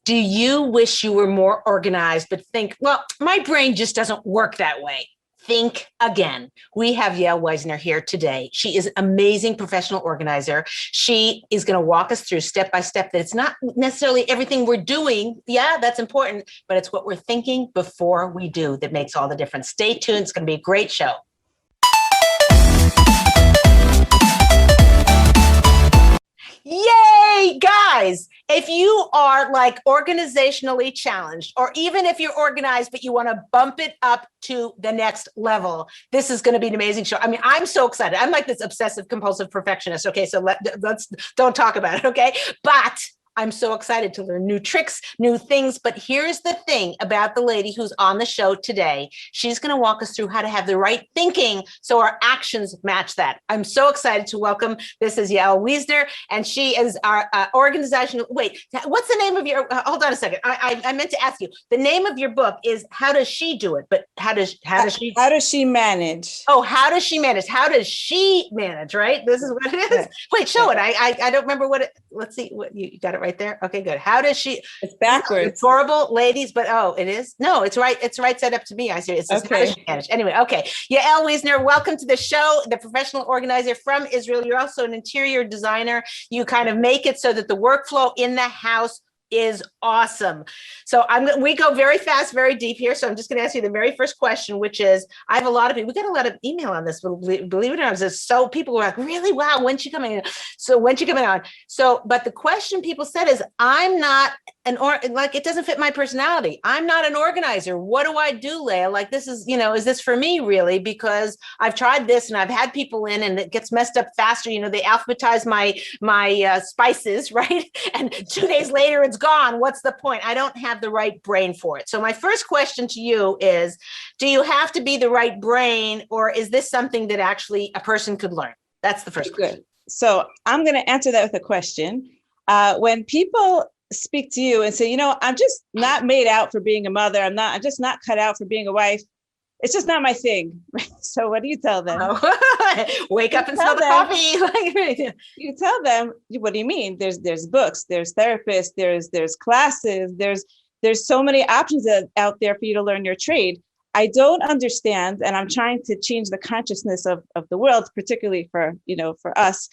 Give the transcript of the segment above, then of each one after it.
Do you wish you were more organized, but think, well, my brain just doesn't work that way? Think again. We have Yael Wiesner here today. She is an amazing professional organizer. She is going to walk us through step by step that it's not necessarily everything we're doing. Yeah, that's important, but it's what we're thinking before we do that makes all the difference. Stay tuned. It's going to be a great show. Yay, guys. If you are like organizationally challenged, or even if you're organized, but you want to bump it up to the next level, this is going to be an amazing show. I mean, I'm so excited. I'm like this obsessive compulsive perfectionist. Okay. So let's don't talk about it. Okay. But I'm so excited to learn new tricks, new things. But here's the thing about the lady who's on the show today. She's going to walk us through how to have the right thinking so our actions match that. I'm so excited to welcome. This is Yael Wiesner, and she is our organizational. Wait, what's the name of your? Hold on a second. I meant to ask you. The name of your book is "How Does She Do It?" But how does she? How does she manage? Oh, how does she manage? How does she manage? Right. This is what it is. Yeah. Wait, show it. I don't remember what it. Let's see. What you got it right there. Okay, good. How does she? It's backwards. It's horrible, ladies. But oh, it is. No, it's right. It's right side up to me. I see. It says okay. How does she manage? Anyway, okay. Yael Wiesner, welcome to the show. The professional organizer from Israel. You're also an interior designer. You kind of make it so that the workflow in the house is awesome. So we go very fast, very deep here. So I'm just going to ask you the very first question, which is, I have a lot of people, we got a lot of email on this, believe it or not. So people were like, really? Wow. When's she coming in? So when's she coming on? So, but the question people said is, I'm not like, it doesn't fit my personality. I'm not an organizer. What do I do, Leah? Like, this is, is this for me really? Because I've tried this and I've had people in and it gets messed up faster. They alphabetize my spices, right? And 2 days later, it's gone. What's the point? I don't have the right brain for it. So my first question to you is, do you have to be the right brain, or is this something that actually a person could learn? That's the first question. So I'm going to answer that with a question. When people speak to you and say, I'm just not made out for being a mother. I'm just not cut out for being a wife. It's just not my thing. So what do you tell them? Wake up and smell the coffee. You tell them, what do you mean? There's books, there's therapists, there's classes, there's so many options out there for you to learn your trade. I don't understand, and I'm trying to change the consciousness of the world, particularly for us,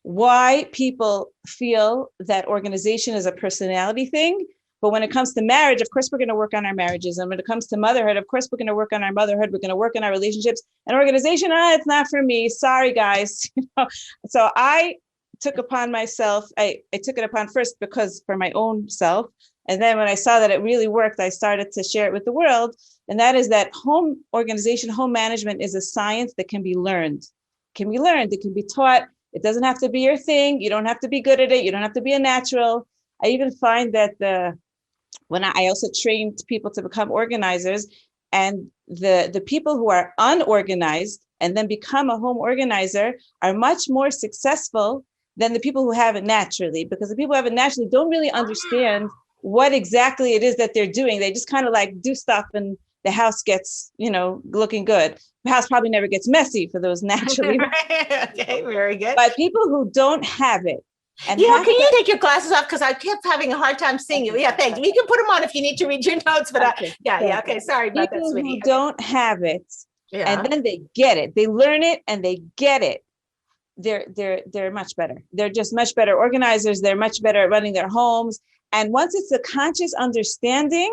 why people feel that organization is a personality thing. But when it comes to marriage, of course, we're going to work on our marriages. And when it comes to motherhood, of course, we're going to work on our motherhood. We're going to work on our relationships. And organization, it's not for me. Sorry, guys. So I took upon myself, I took it upon first because for my own self. And then when I saw that it really worked, I started to share it with the world. And that is that home organization, home management is a science that can be learned. It can be taught. It doesn't have to be your thing. You don't have to be good at it. You don't have to be a natural. I even find that when I also trained people to become organizers, and the people who are unorganized and then become a home organizer are much more successful than the people who have it naturally, because the people who have it naturally don't really understand what exactly it is that they're doing. They just kind of like do stuff and the house gets, looking good. The house probably never gets messy for those naturally. Okay, very good. But people who don't have it, and can you take your glasses off? Because I kept having a hard time seeing you. Yeah, thanks. You can put them on if you need to read your notes. But okay. Sorry about that, sweetie. People who don't have it, and then they get it. They learn it and they get it. They're much better. They're just much better organizers. They're much better at running their homes. And once it's a conscious understanding,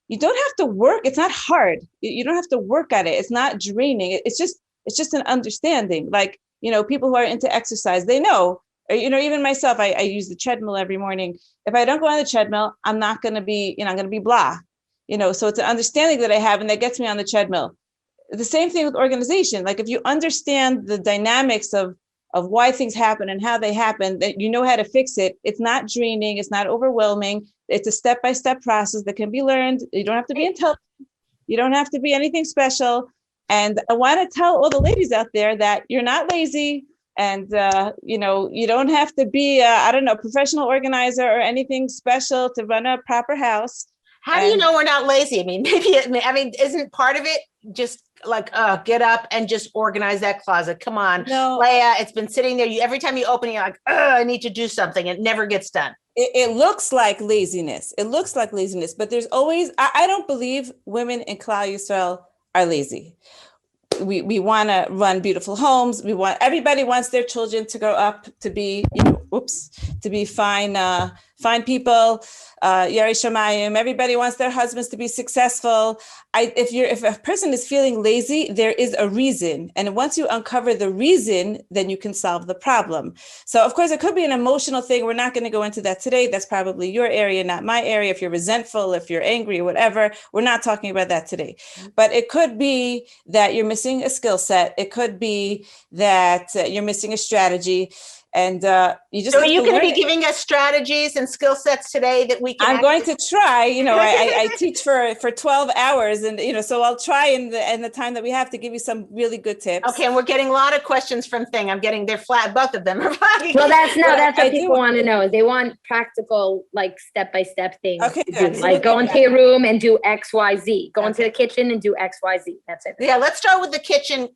you don't have to work. It's not hard. You don't have to work at it. It's not draining. It's just an understanding. Like, people who are into exercise, they know. Even myself, I use the treadmill every morning. If I don't go on the treadmill, I'm not going to be, I'm going to be blah, so it's an understanding that I have, and that gets me on the treadmill. The same thing with organization. Like if you understand the dynamics of why things happen and how they happen, that you know how to fix it. It's not draining. It's not overwhelming. It's a step-by-step process that can be learned. You don't have to be intelligent. You don't have to be anything special. And I want to tell all the ladies out there that you're not lazy. And, you don't have to be, a professional organizer or anything special to run a proper house. How do you know we're not lazy? I mean, isn't part of it just get up and just organize that closet. Come on, No. Leah, it's been sitting there. Every time you open it, you're like, I need to do something. It never gets done. It looks like laziness. It looks like laziness, but there's always, I don't believe women in Klal Yisrael are lazy. We want to run beautiful homes. Everybody wants their children to grow up to be, to be fine people, Yarei Shamayim. Everybody wants their husbands to be successful. If a person is feeling lazy, there is a reason. And once you uncover the reason, then you can solve the problem. So of course, it could be an emotional thing. We're not going to go into that today. That's probably your area, not my area. If you're resentful, if you're angry, whatever, we're not talking about that today. But it could be that you're missing a skill set. It could be that you're missing a strategy. And you just. So are you going to be giving us strategies and skill sets today that we can? I'm going to try. I teach for 12 hours, and so I'll try in the time that we have to give you some really good tips. Okay, and we're getting a lot of questions from Thing. They're flat. Both of them are flat. Well, that's what people want to know. Is they want practical, like step-by-step things. Okay, good. Like go into your room and do X, Y, Z. Go into the kitchen and do X, Y, Z. That's it. Yeah, let's start with the kitchen.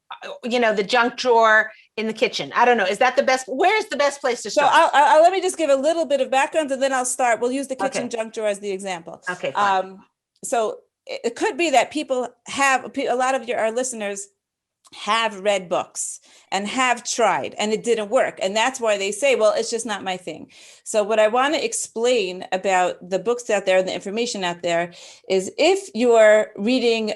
The junk drawer in the kitchen. I don't know. Is that the best? Where's the best place to start? So I'll let me just give a little bit of background, and then I'll start. We'll use the kitchen junk drawer as the example. Okay. Fine. So it could be that people a lot of our listeners have read books and have tried, and it didn't work. And that's why they say, well, it's just not my thing. So what I want to explain about the books out there and the information out there is if you're reading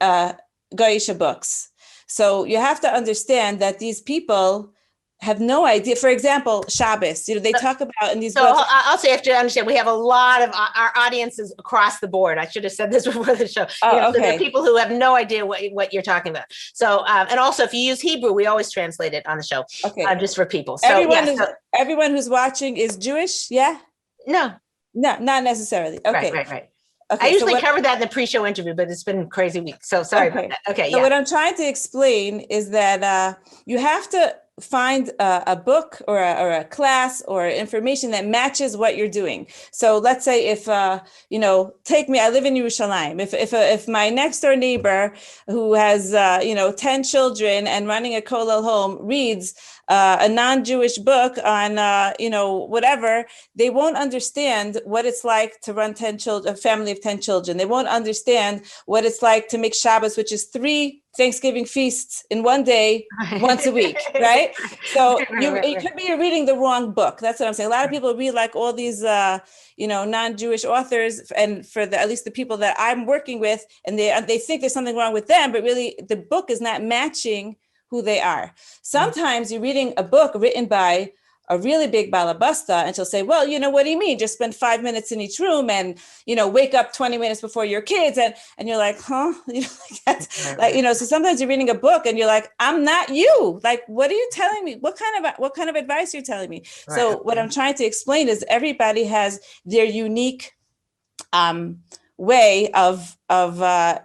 Goyisha books, so you have to understand that these people have no idea. For example, Shabbos, they talk about in these books. So also you have to understand, we have a lot of our audiences across the board. I should have said this before the show. So there are people who have no idea what you're talking about. So, and also if you use Hebrew, we always translate it on the show, just for people. So everyone who's watching is Jewish. Yeah. No, not necessarily. Okay. Right. Okay, I usually cover that in the pre-show interview, but it's been a crazy week. So sorry about that. Okay. So what I'm trying to explain is that you have to find a book or a class or information that matches what you're doing. So let's say if, take me, I live in Yerushalayim. If my next door neighbor who has, 10 children and running a kollel home reads a non-Jewish book on, whatever, they won't understand what it's like to run 10 children, a family of 10 children. They won't understand what it's like to make Shabbos, which is 3 Thanksgiving feasts in one day, once a week, right? So it could be you're reading the wrong book. That's what I'm saying. A lot of people read like all these, non-Jewish authors, and for at least the people that I'm working with, and they think there's something wrong with them, but really the book is not matching who they are. Sometimes you're reading a book written by a really big balabasta, and she'll say, well, what do you mean? Just spend 5 minutes in each room and, wake up 20 minutes before your kids. And you're like, huh? So sometimes you're reading a book and you're like, I'm not you. Like, what are you telling me? What kind of advice are you telling me? Right. So what I'm trying to explain is everybody has their unique way of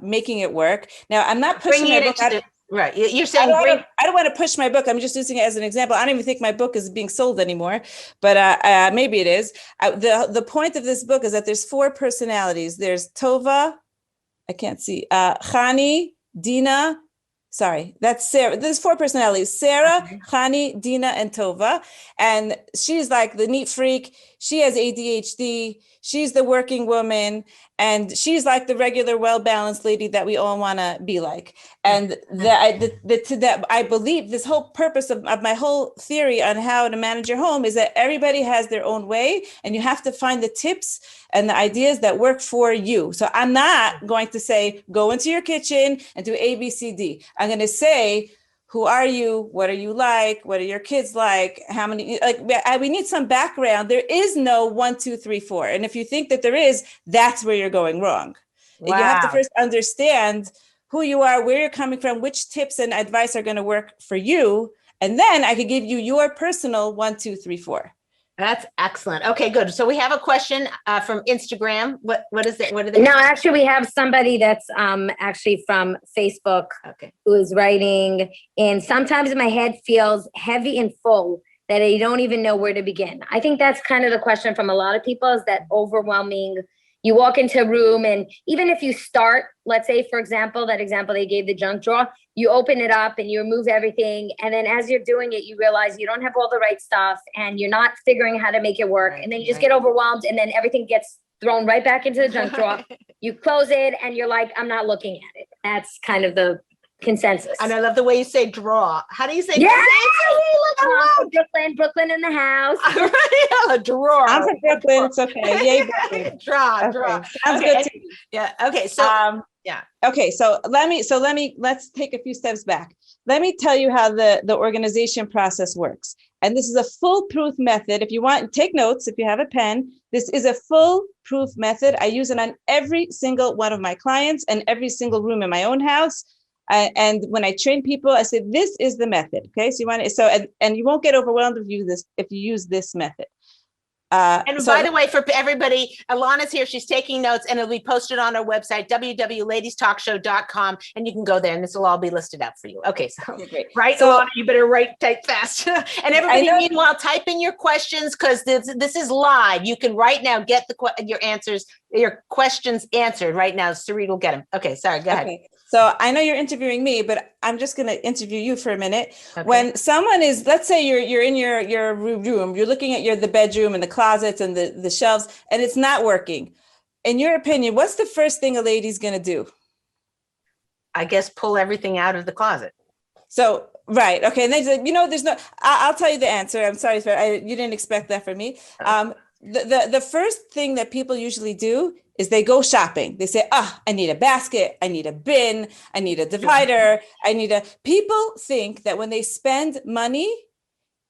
making it work. Now, I'm not pushing my book out. Right. You're saying I don't want to push my book. I'm just using it as an example. I don't even think my book is being sold anymore, but maybe it is. The point of this book is that there's 4 personalities. There's Tova. I can't see. Chani, Dina. Sorry, that's Sarah. There's 4 personalities: Sarah, Chani, Dina, and Tova. And she's like the neat freak. She has ADHD. She's the working woman. And she's like the regular, well-balanced lady that we all want to be like. And that I believe this whole purpose of my whole theory on how to manage your home is that everybody has their own way, and you have to find the tips and the ideas that work for you. So I'm not going to say, go into your kitchen and do A, B, C, D. I'm going to say, who are you? What are you like? What are your kids like? How many, we need some background. There is no 1, 2, 3, 4. And if you think that there is, that's where you're going wrong. Wow. You have to first understand who you are, where you're coming from, which tips and advice are going to work for you. And then I could give you your personal 1, 2, 3, 4. That's excellent. Okay, good. So we have a question from Instagram. What is it? What are they? No, actually, we have somebody that's actually from Facebook who is writing. And sometimes my head feels heavy and full that I don't even know where to begin. I think that's kind of the question from a lot of people, is that overwhelming, You walk into a room, and even if you start, let's say, for example, that example they gave, the junk drawer, you open it up and you remove everything. And then as you're doing it, you realize you don't have all the right stuff and you're not figuring how to make it work. And then you just get overwhelmed, and then everything gets thrown right back into the junk drawer. You close it and you're like, I'm not looking at it. That's kind of the consensus. And I love the way you say draw. How do you say? Yeah, Brooklyn. Brooklyn in the house. A drawer. I'm from Brooklyn. It's okay. Yay, Brooklyn. Draw. Sounds good to me. Yeah. Okay. So yeah. Okay. So let's take a few steps back. Let me tell you how the organization process works. And this is a foolproof method. If you want, take notes if you have a pen. This is a foolproof method. I use it on every single one of my clients and every single room in my own house. And when I train people, I say, this is the method. Okay. So you want to, and you won't get overwhelmed if you use this method. And by the way, for everybody, Alana's here. She's taking notes, and it'll be posted on our website, www.ladiestalkshow.com. And you can go there, and this will all be listed out for you. Okay. So, great. Right. So, Alana, you better type fast. And everybody, meanwhile, type in your questions, because this is live. You can right now get your questions answered right now. Sarit will get them. Okay. Sorry. Go ahead. Okay. So I know you're interviewing me, but I'm just going to interview you for a minute. Okay. When someone is, let's say you're in your room, you're looking at the bedroom and the closets and the shelves, and it's not working. In your opinion, what's the first thing a lady's going to do? I guess pull everything out of the closet. So, right. Okay. And they say, there's no, I'll tell you the answer. I'm sorry, you didn't expect that from me. The first thing that people usually do is they go shopping. They say, I need a basket, I need a bin, I need a divider, people think that when they spend money,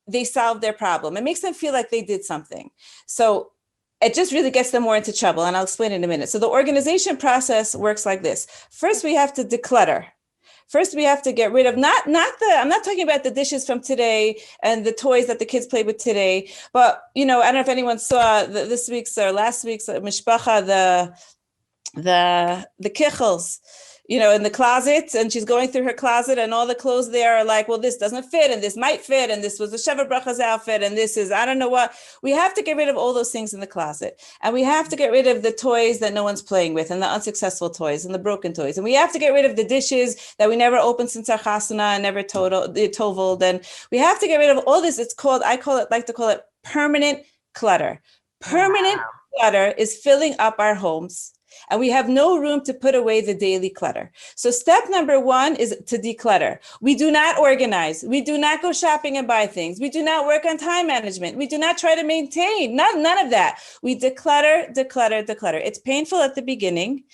they solve their problem. It makes them feel like they did something. So it just really gets them more into trouble. And I'll explain in a minute. So the organization process works like this. First, we have to declutter. First, we have to get rid of I'm not talking about the dishes from today and the toys that the kids play with today, but, I don't know if anyone saw this week's or last week's mishpacha, the kichels, in the closet, and she's going through her closet and all the clothes there are like, well, this doesn't fit and this might fit. And this was a Sheva Bracha's outfit. And this is, I don't know what. We have to get rid of all those things in the closet. And we have to get rid of the toys that no one's playing with and the unsuccessful toys and the broken toys. And we have to get rid of the dishes that we never opened since our chasana and never toveled. And we have to get rid of all this. I like to call it permanent clutter. Permanent clutter is filling up our homes. And we have no room to put away the daily clutter. So step number one is to declutter. We do not organize. We do not go shopping and buy things. We do not work on time management. We do not try to maintain, none of that. We declutter. It's painful at the beginning.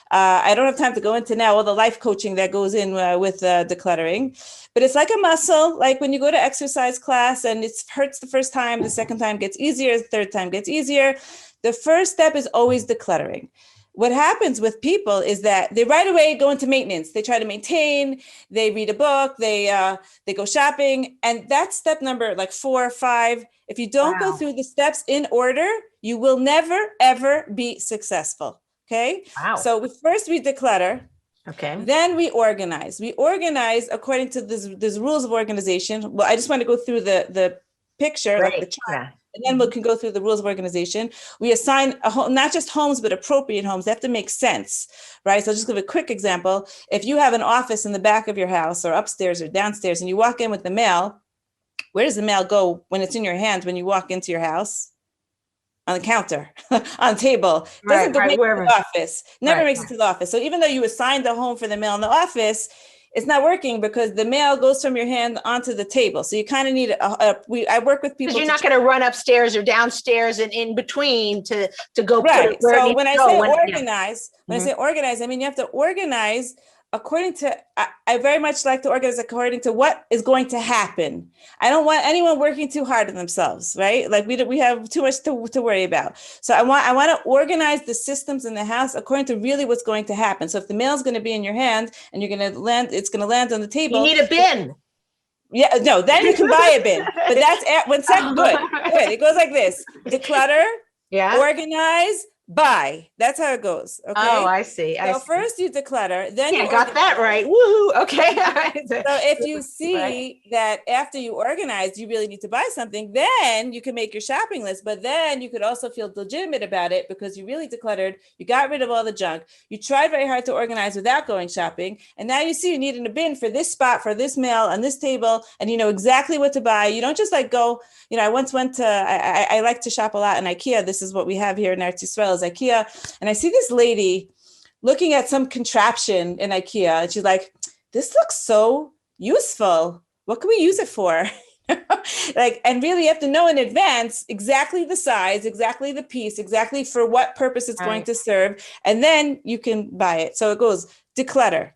I don't have time to go into now all the life coaching that goes in with decluttering, but it's like a muscle. Like when you go to exercise class and it hurts the first time, the second time gets easier, the third time gets easier. The first step is always decluttering. What happens with people is that they right away go into maintenance. They try to maintain, they read a book, they go shopping. And that's step number 4 or 5. If you don't go through the steps in order, you will never, ever be successful. Okay. Wow. So first we declutter. Okay. Then we organize. We organize according to this rules of organization. Well, I just want to go through the picture, like the chart. Yeah. And then we can go through the rules of organization. We assign a home, not just homes, but appropriate homes. They have to make sense, right? So I'll just give a quick example. If you have an office in the back of your house or upstairs or downstairs, and you walk in with the mail, where does the mail go when it's in your hands when you walk into your house? On the counter, on the table. Doesn't make it to the office. Never makes it to the office. So even though you assigned a home for the mail in the office, it's not working because the mail goes from your hand onto the table. So you kind of need I work with people. Because you're not going to run upstairs or downstairs and in between to go. Right. So when I say organize, I mean, you have to organize according to, I very much like to organize according to what is going to happen. I don't want anyone working too hard on themselves, right? Like we have too much to worry about. So I want to organize the systems in the house according to really what's going to happen. So if the mail is going to be in your hand and it's going to land on the table. You need a bin. Yeah, no, then you can buy a bin. But that's one second. Good. It goes like this: declutter, organize, buy. That's how it goes. Okay. Oh, I see. So first you declutter, then you got that right. Woohoo. Okay. So if you see Right. that after you organize, you really need to buy something, then you can make your shopping list. But then you could also feel legitimate about it because you really decluttered, you got rid of all the junk, you tried very hard to organize without going shopping. And now you see you need in a bin for this spot, for this mail, on this table, and you know exactly what to buy. You don't just like go, you know, I once went to, I like to shop a lot in IKEA. This is what we have here in Eretz Yisrael is IKEA. And I see this lady looking at some contraption in IKEA, and she's like, this looks so useful. What can we use it for? Like, and really you have to know in advance exactly the size, exactly the piece, exactly for what purpose it's going to serve. And then you can buy it. So it goes declutter,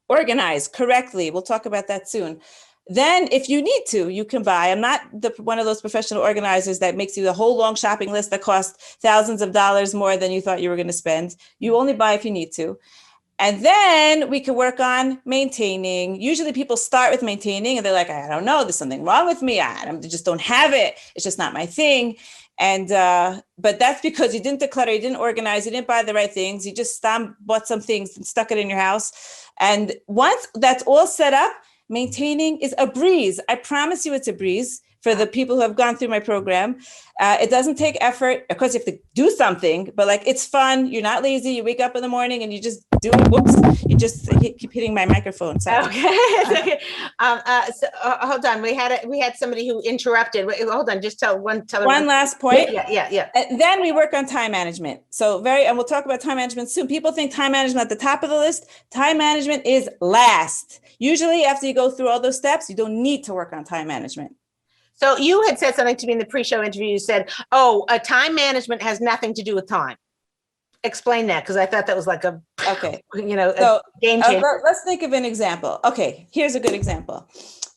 organize correctly. We'll talk about that soon. Then if you need to, you can buy. I'm not one of those professional organizers that makes you the whole long shopping list that costs thousands of dollars more than you thought you were going to spend. You only buy if you need to. And then we can work on maintaining. Usually people start with maintaining and they're like, I don't know, there's something wrong with me. I just don't have it. It's just not my thing. And, but that's because you didn't declutter, you didn't organize, you didn't buy the right things. You just bought some things and stuck it in your house. And once that's all set up, maintaining is a breeze. I promise you it's a breeze for the people who have gone through my program. It doesn't take effort. Of course, you have to do something, but like it's fun. You're not lazy. You wake up in the morning and you just do it. Whoops! You just keep hitting my microphone. Sorry. Okay. Hold on. We had somebody who interrupted. Wait, hold on. Just tell one last point. Yeah. And then we work on time management. So and we'll talk about time management soon. People think time management at the top of the list. Time management is last. Usually, after you go through all those steps, you don't need to work on time management. So you had said something to me in the pre-show interview. You said, "Oh, time management has nothing to do with time." Explain that, because I thought that was like a game changer. Let's think of an example. Okay, here's a good example.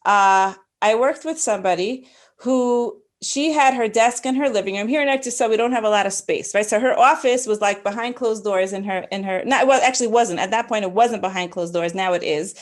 I worked with somebody who she had her desk in her living room. Here in Eretz Yisrael, we don't have a lot of space, right? So her office was like behind closed doors actually wasn't. At that point, it wasn't behind closed doors. Now it is.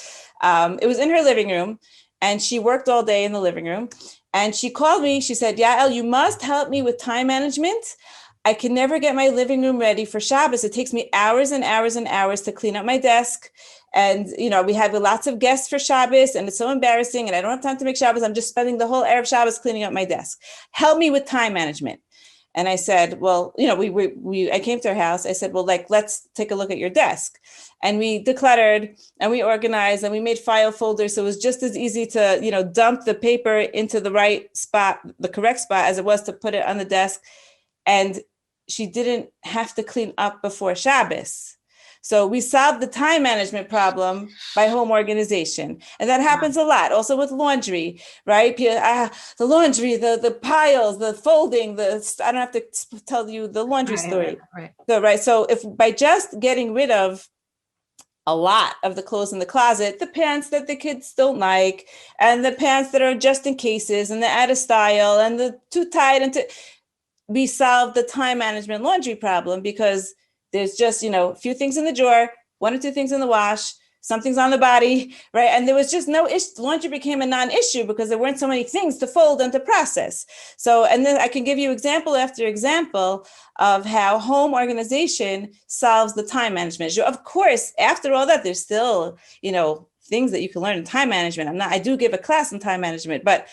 It was in her living room, and she worked all day in the living room. And she called me. She said, Yael, you must help me with time management. I can never get my living room ready for Shabbos. It takes me hours and hours and hours to clean up my desk. And, you know, we have lots of guests for Shabbos and it's so embarrassing and I don't have time to make Shabbos. I'm just spending the whole Erev Shabbos cleaning up my desk. Help me with time management. And I said, well, you know, I came to her house. I said, well, like, let's take a look at your desk. And we decluttered and we organized and we made file folders. So it was just as easy to, you know, dump the paper into the right spot, the correct spot, as it was to put it on the desk. And she didn't have to clean up before Shabbos. So we solved the time management problem by home organization. And that happens a lot. Also with laundry, right? The laundry, the piles, the folding, I don't have to tell you the laundry story. Right. So if by just getting rid of a lot of the clothes in the closet, the pants that the kids don't like, and the pants that are just in cases, and the out of style, and the too tight, we solved the time management laundry problem because there's just, you know, a few things in the drawer, one or two things in the wash, something's on the body, right? And there was just no issue. Laundry became a non-issue because there weren't so many things to fold and to process. So, and then I can give you example after example of how home organization solves the time management. Of course, after all that, there's still, you know, things that you can learn in time management. I do give a class in time management, but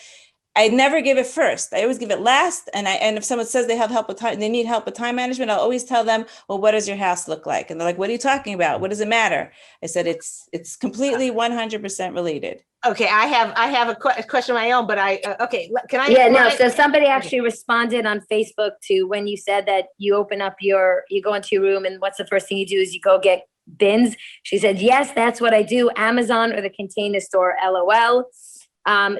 I never give it first. I always give it last. And if someone says they have help with time, they need help with time management, I'll always tell them, well, what does your house look like? And they're like, what are you talking about? What does it matter? I said, it's completely 100% related. Okay. I have a question of my own, but okay. Can I? Yeah, no. So somebody actually responded on Facebook to when you said that you open up you go into your room and what's the first thing you do is you go get bins. She said, yes, that's what I do. Amazon or the Container Store, LOL.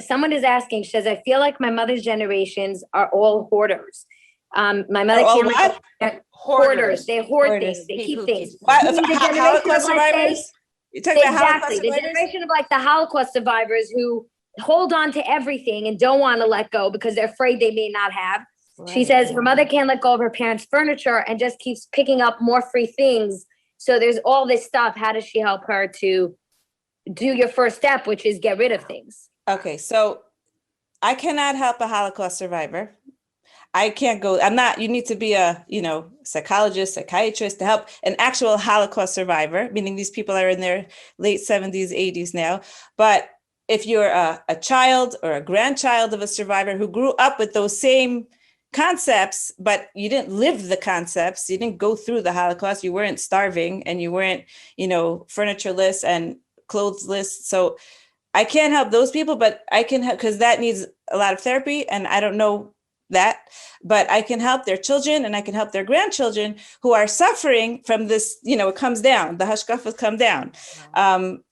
Someone is asking, she says, I feel like my mother's generations are all hoarders. My mother hoarders. They hoard things. They keep things. Holocaust survivors? You're talking about Holocaust survivors? The generation of like the Holocaust survivors who hold on to everything and don't want to let go because they're afraid they may not have. Right. She says her mother can't let go of her parents' furniture and just keeps picking up more free things. So there's all this stuff. How does she help her to do your first step, which is get rid of things? Okay, so I cannot help a Holocaust survivor. I can't go. You need to be a, psychologist, psychiatrist to help an actual Holocaust survivor, meaning these people are in their late 70s, 80s now. But if you're a child or a grandchild of a survivor who grew up with those same concepts, but you didn't live the concepts, you didn't go through the Holocaust, you weren't starving, and you weren't, furnitureless and clothesless. So I can't help those people, but I can help, because that needs a lot of therapy, and I don't know that, but I can help their children and I can help their grandchildren who are suffering from this, it comes down, the hashkafas come down.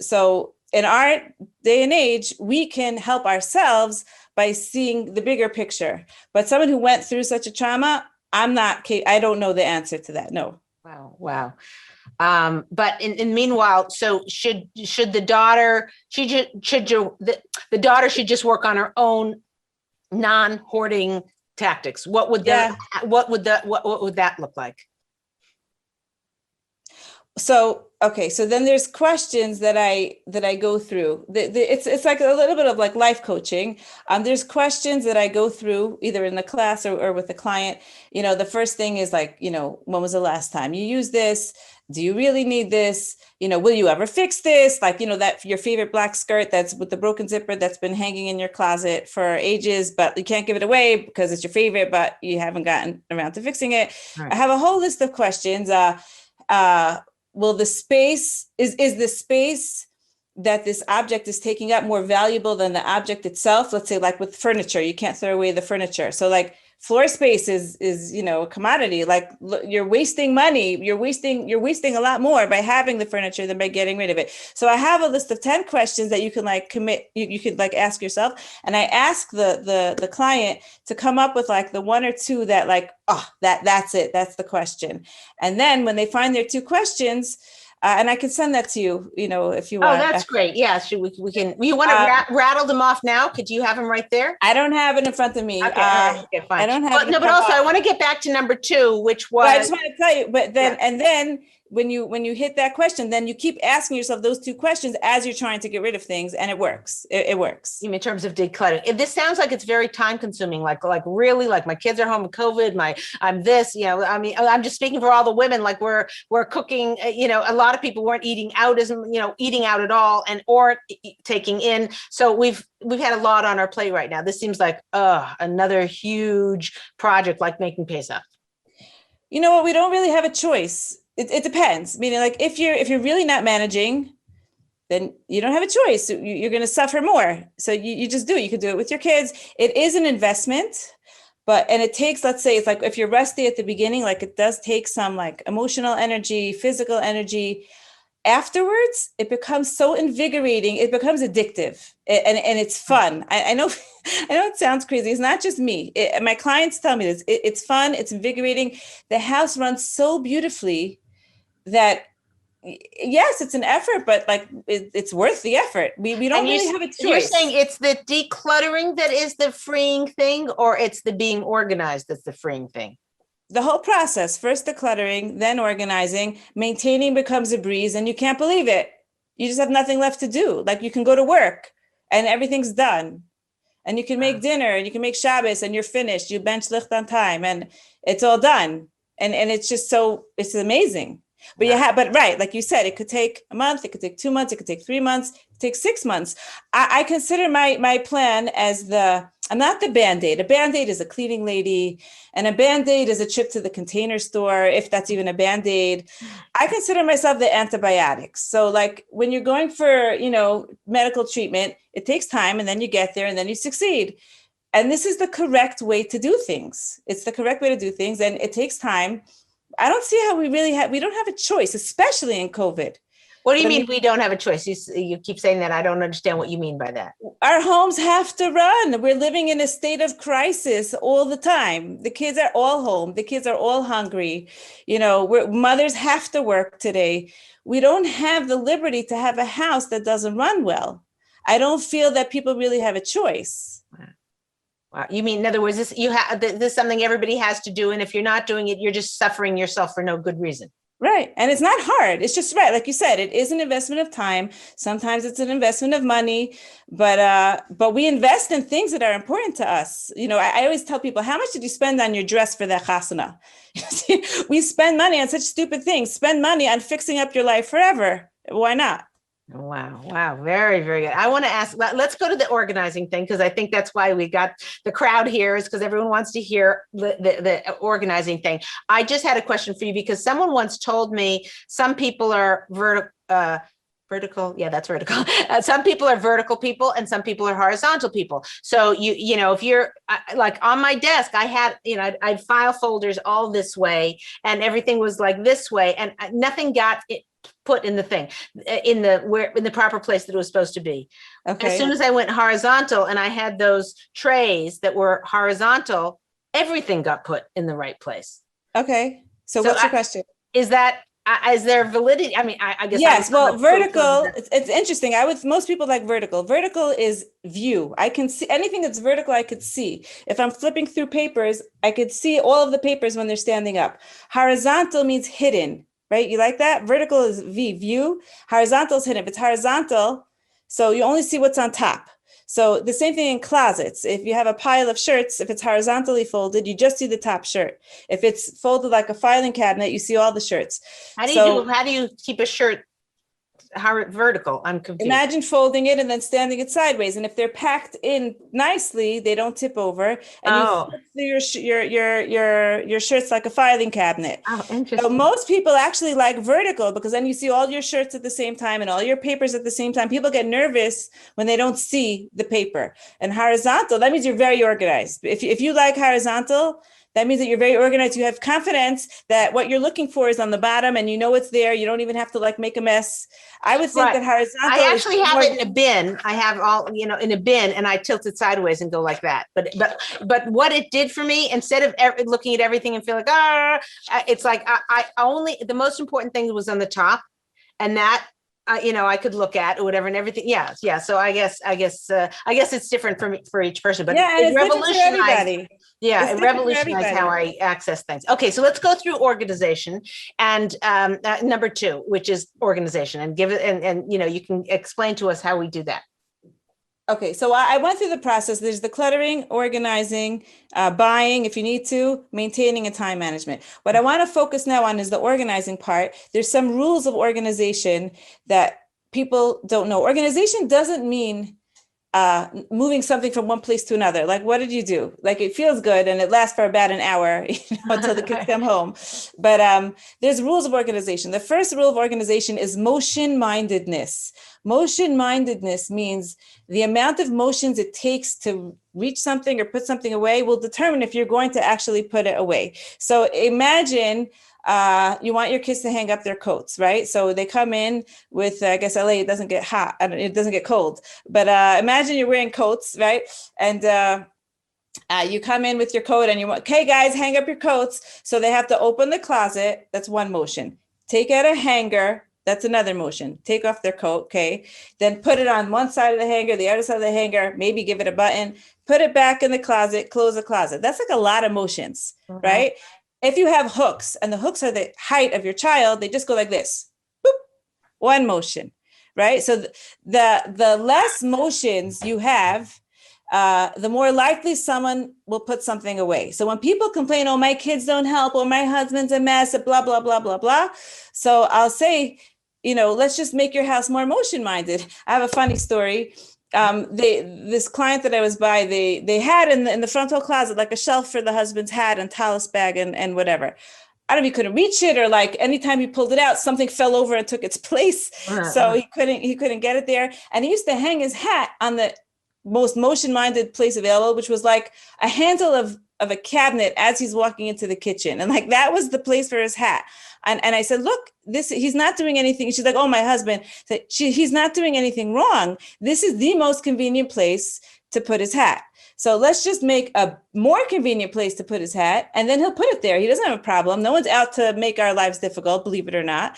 So in our day and age, we can help ourselves by seeing the bigger picture. But someone who went through such a trauma, I don't know the answer to that. No. Wow. But in meanwhile, so should the daughter, the daughter should just work on her own non-hoarding tactics? What would that look like? So, okay. So then there's questions that I go through. It's like a little bit of like life coaching. There's questions that I go through either in the class or with the client. The first thing is like, when was the last time you used this? Do you really need this? Will you ever fix this? Like, that your favorite black skirt that's with the broken zipper that's been hanging in your closet for ages, but you can't give it away because it's your favorite, but you haven't gotten around to fixing it. Right. I have a whole list of questions. Will the space, is the space that this object is taking up more valuable than the object itself? Let's say like with furniture, you can't throw away the furniture. So like floor space is a commodity. Like you're wasting money. You're wasting a lot more by having the furniture than by getting rid of it. So I have a list of 10 questions that you can like commit. You could like ask yourself, and I ask the client to come up with like the one or two that like, that's it. That's the question. And then when they find their two questions, and I can send that to you, if you want. Oh, that's great. Yeah, we can. You want to rattle them off now? Could you have them right there? I don't have it in front of me. Okay, all right, okay, fine. I don't have. No, but also I want to get back to number 2, which was. Well, I just want to tell you, but then and then when you hit that question, then you keep asking yourself those two questions as you're trying to get rid of things, and it works. It works. In terms of decluttering, this sounds like it's very time consuming. Like really, like my kids are home with COVID. I'm this. I'm just speaking for all the women. Like we're cooking. A lot of people weren't eating out eating out at all, or taking in. So we've had a lot on our plate right now. This seems like another huge project, like making Pesach. You know what? We don't really have a choice. It depends. Meaning, like if you're really not managing, then you don't have a choice. You're going to suffer more. So you just do it. You could do it with your kids. It is an investment, and it takes, let's say, it's like if you're rusty at the beginning, like it does take some like emotional energy, physical energy. Afterwards, it becomes so invigorating. It becomes addictive, and it's fun. I know it sounds crazy. It's not just me. My clients tell me this. It's fun. It's invigorating. The house runs so beautifully that, yes, it's an effort, but like it's worth the effort. We don't really have a choice. You're saying it's the decluttering that is the freeing thing, or it's the being organized that's the freeing thing? The whole process, first decluttering, then organizing, maintaining becomes a breeze, and you can't believe it. You just have nothing left to do. Like you can go to work and everything's done, and you can make dinner and you can make Shabbos and you're finished. You bench licht on time and it's all done. And it's just it's amazing. But but right, like you said, it could take a month, it could take 2 months, it could take 3 months, it could take 6 months. I consider my plan as I'm not the Band-Aid. A Band-Aid is a cleaning lady, and a Band-Aid is a trip to the Container Store, if that's even a Band-Aid. I consider myself the antibiotics. So like when you're going for, medical treatment, it takes time, and then you get there and then you succeed. And this is the correct way to do things. It's the correct way to do things, and it takes time. I don't see how we don't have a choice, especially in COVID. What do you mean we don't have a choice? You keep saying that. I don't understand what you mean by that. Our homes have to run. We're living in a state of crisis all the time. The kids are all home. The kids are all hungry. Mothers have to work today. We don't have the liberty to have a house that doesn't run well. I don't feel that people really have a choice. Wow. You mean, in other words, this is something everybody has to do, and if you're not doing it, you're just suffering yourself for no good reason. Right. And it's not hard. It's just right. Like you said, it is an investment of time. Sometimes it's an investment of money, but we invest in things that are important to us. I always tell people, how much did you spend on your dress for that chasana? We spend money on such stupid things. Spend money on fixing up your life forever. Why not? Wow. Very, very good. I want to ask, let's go to the organizing thing, because I think that's why we got the crowd here, is because everyone wants to hear the organizing thing. I just had a question for you, because someone once told me some people are vertical. Yeah, that's vertical. Some people are vertical people and some people are horizontal people. So if you're like on my desk, I had, I'd file folders all this way and everything was like this way, and nothing got put in the thing in the proper place that it was supposed to be. Okay. As soon as I went horizontal and I had those trays that were horizontal, everything got put in the right place. Okay. So what's your question? Is there validity? I mean, I guess. Yes. Well, vertical, it's interesting. Most people like vertical. Vertical is view. I can see anything that's vertical. I could see. If I'm flipping through papers, I could see all of the papers when they're standing up. Horizontal means hidden. Right? You like that? Vertical is view. Horizontal is hidden. If it's horizontal, so you only see what's on top. So the same thing in closets. If you have a pile of shirts, if it's horizontally folded, you just see the top shirt. If it's folded like a filing cabinet, you see all the shirts. How do you keep a shirt vertical? I'm confused. Imagine folding it and then standing it sideways. And if they're packed in nicely, they don't tip over. And you flip your shirts like a filing cabinet. Oh, interesting. So most people actually like vertical, because then you see all your shirts at the same time and all your papers at the same time. People get nervous when they don't see the paper. And horizontal, that means you're very organized. If you like horizontal, that means that you're very organized. You have confidence that what you're looking for is on the bottom and you know it's there. You don't even have to make a mess. I would think that horizontal. I actually have it in a bin. I have all, in a bin, and I tilt it sideways and go like that. But what it did for me, instead of looking at everything and feeling like, it's like I only, the most important thing was on the top, and that I could look at or whatever and everything. Yeah. So I guess it's different for each person, but it revolutionized. Yeah, it revolutionized how I access things. Okay, so let's go through organization and number 2, which is organization, and give it and you can explain to us how we do that. Okay, so I went through the process. There's the cluttering, organizing, buying if you need to, maintaining, and time management. What I want to focus now on is the organizing part. There's some rules of organization that people don't know. Organization doesn't mean moving something from one place to another. Like, what did you do? Like, it feels good and it lasts for about an hour until the kids come home. But there's rules of organization. The first rule of organization is motion mindedness. Motion mindedness means the amount of motions it takes to reach something or put something away will determine if you're going to actually put it away. So imagine you want your kids to hang up their coats, right? So they come in with, I guess LA, it doesn't get hot, it doesn't get cold, but imagine you're wearing coats, right? And you come in with your coat and you want, okay, guys, hang up your coats. So they have to open the closet. That's one motion. Take out a hanger. That's another motion. Take off their coat, okay? Then put it on one side of the hanger, the other side of the hanger, maybe give it a button, put it back in the closet, close the closet. That's like a lot of motions, right? If you have hooks and the hooks are the height of your child, they just go like this, boop, one motion, right? So the less motions you have, the more likely someone will put something away. So when people complain, oh, my kids don't help, or my husband's a mess, blah, blah, blah, blah, blah. So I'll say, let's just make your house more motion minded. I have a funny story. This client that I was by, they had in the frontal closet, like a shelf for the husband's hat and talus bag and whatever. I don't know if he couldn't reach it, or like anytime he pulled it out, something fell over and took its place. So he couldn't get it there. And he used to hang his hat on the most motion-minded place available, which was like a handle of a cabinet as he's walking into the kitchen. And like, that was the place for his hat. And I said, look, he's not doing anything. She's like, oh, my husband, he's not doing anything wrong. This is the most convenient place to put his hat. So let's just make a more convenient place to put his hat, and then he'll put it there. He doesn't have a problem. No one's out to make our lives difficult, believe it or not.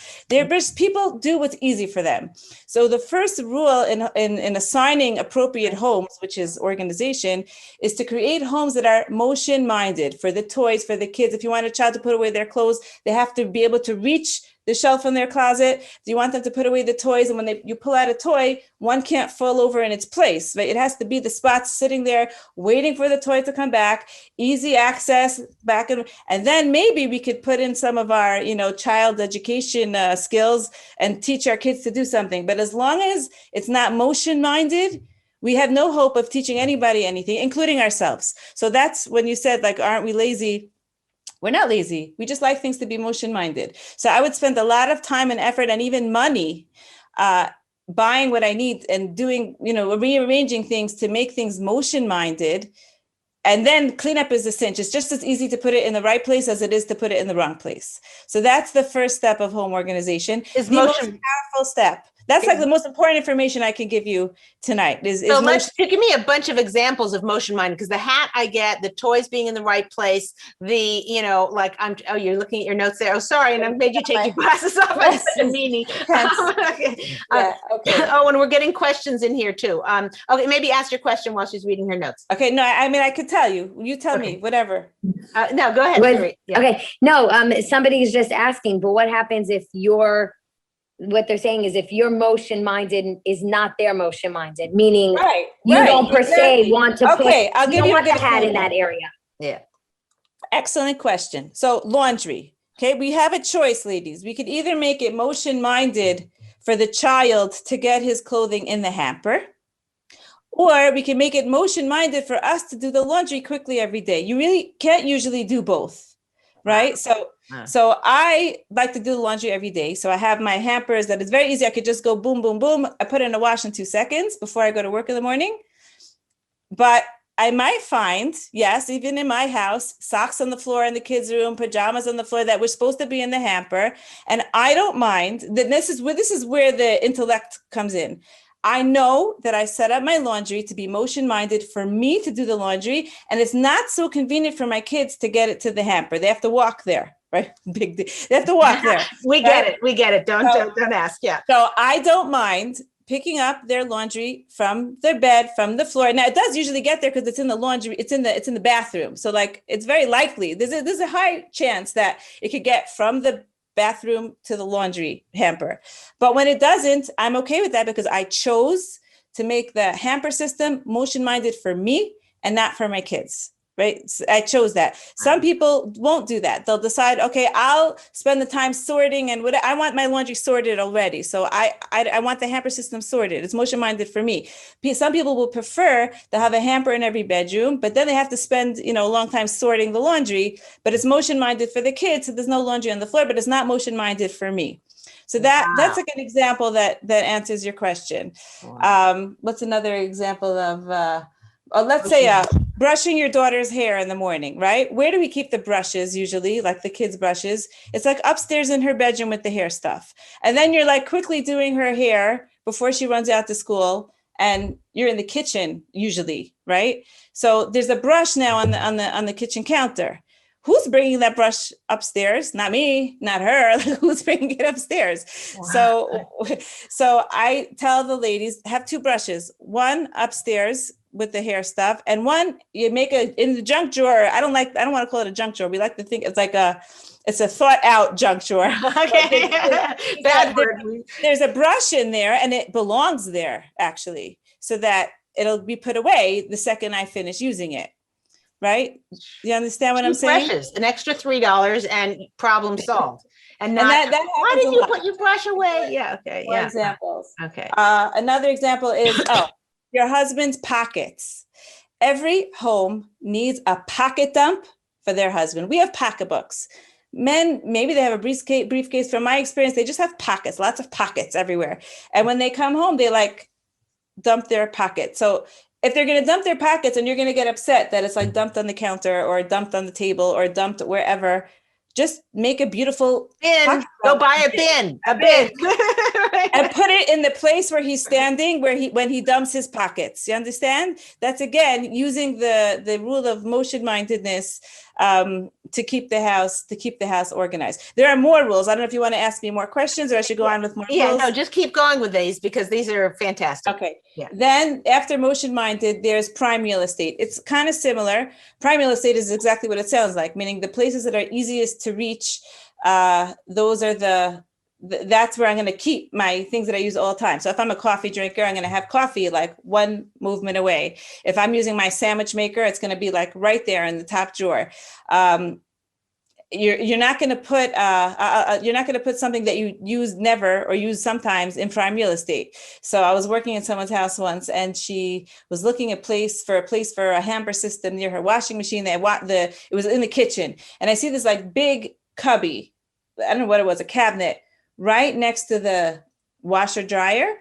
People do what's easy for them. So the first rule in assigning appropriate homes, which is organization, is to create homes that are motion-minded for the toys, for the kids. If you want a child to put away their clothes, they have to be able to reach the shelf in their closet. Do you want them to put away the toys? And when you pull out a toy, one can't fall over in its place, right? It has to be the spot sitting there waiting for the toy to come back, easy access back. And then maybe we could put in some of our, child education skills and teach our kids to do something. But as long as it's not motion-minded, we have no hope of teaching anybody anything, including ourselves. So that's when you said, like, aren't we lazy? We're not lazy. We just like things to be motion-minded. So I would spend a lot of time and effort and even money buying what I need and doing, rearranging things to make things motion-minded. And then cleanup is a cinch. It's just as easy to put it in the right place as it is to put it in the wrong place. So that's the first step of home organization. Is the most powerful step. That's like the most important information I can give you tonight. Give me a bunch of examples of motion minded, because the hat I get, the toys being in the right place, you're looking at your notes there. Oh, sorry, and I made you take your glasses off. I'm such a meanie. Okay. And we're getting questions in here too. Okay, maybe ask your question while she's reading her notes. Okay, no, I could tell you. You tell me, whatever. No, go ahead. Okay, no, somebody's just asking, but what happens if what they're saying is if you're motion-minded is not their motion-minded, meaning you don't per se want to put, I'll give you a good hat in that area. Yeah. Excellent question. So laundry. Okay, we have a choice, ladies. We could either make it motion-minded for the child to get his clothing in the hamper, or we can make it motion-minded for us to do the laundry quickly every day. You really can't usually do both, right? So I like to do the laundry every day. So I have my hampers that is very easy. I could just go boom, boom, boom. I put it in the wash in 2 seconds before I go to work in the morning. But I might find, yes, even in my house, socks on the floor in the kids' room, pajamas on the floor that were supposed to be in the hamper. And I don't mind that this is where the intellect comes in. I know that I set up my laundry to be motion-minded for me to do the laundry, and it's not so convenient for my kids to get it to the hamper. They have to walk there, right? Big deal. They have to walk there. We get it. Don't ask. Yeah. So I don't mind picking up their laundry from their bed, from the floor. Now it does usually get there because it's in the laundry. It's in the bathroom. So like it's very likely there's a high chance that it could get from the bathroom to the laundry hamper. But when it doesn't, I'm okay with that because I chose to make the hamper system motion-minded for me and not for my kids, right? So I chose that. Some people won't do that. They'll decide, okay, I'll spend the time sorting and what I want my laundry sorted already. So I want the hamper system sorted. It's motion-minded for me. Some people will prefer to have a hamper in every bedroom, but then they have to spend, a long time sorting the laundry, but it's motion-minded for the kids. So there's no laundry on the floor, but it's not motion-minded for me. So that's like an example that answers your question. Wow. What's another example of, let's say brushing your daughter's hair in the morning, right? Where do we keep the brushes usually, like the kids' brushes? It's like upstairs in her bedroom with the hair stuff. And then you're like quickly doing her hair before she runs out to school, and you're in the kitchen usually, right? So there's a brush now on the kitchen counter. Who's bringing that brush upstairs? Not me, not her. Who's bringing it upstairs? Wow. So I tell the ladies, have 2 brushes, one upstairs with the hair stuff, and one you make in the junk drawer. I don't want to call it a junk drawer. We like to think it's like it's a thought out junk drawer. Okay. Bad word. There's a brush in there and it belongs there actually, so that it'll be put away the second I finish using it. Right? You understand what I'm saying? Brushes, an extra $3 and problem solved. And that why did you put your brush away? Yeah. Okay. More examples. Okay. Another example is, your husband's pockets. Every home needs a pocket dump for their husband. We have pocketbooks. Men, maybe they have a briefcase. From my experience, they just have pockets, lots of pockets everywhere. And when they come home, they like dump their pockets. So if they're going to dump their pockets and you're going to get upset that it's like dumped on the counter or dumped on the table or dumped wherever, just make a beautiful bin. Go buy a bin. A bin. And put it in the place where he's standing, when he dumps his pockets. You understand? That's again using the rule of motion mindedness to keep the house organized. There are more rules. I don't know if you want to ask me more questions, or I should go on with more rules. No, just keep going with these, because these are fantastic. Okay. Yeah. Then after motion minded, there's prime real estate. It's kind of similar. Prime real estate is exactly what it sounds like, meaning the places that are easiest to reach. Those are that's where I'm going to keep my things that I use all the time. So if I'm a coffee drinker, I'm going to have coffee like one movement away. If I'm using my sandwich maker, it's going to be like right there in the top drawer. You're not going to put something that you use never or use sometimes in prime real estate. So I was working in someone's house once, and she was looking at a place for a hamper system near her washing machine. It was in the kitchen, and I see this like big cubby. I don't know what it was, a cabinet right next to the washer dryer,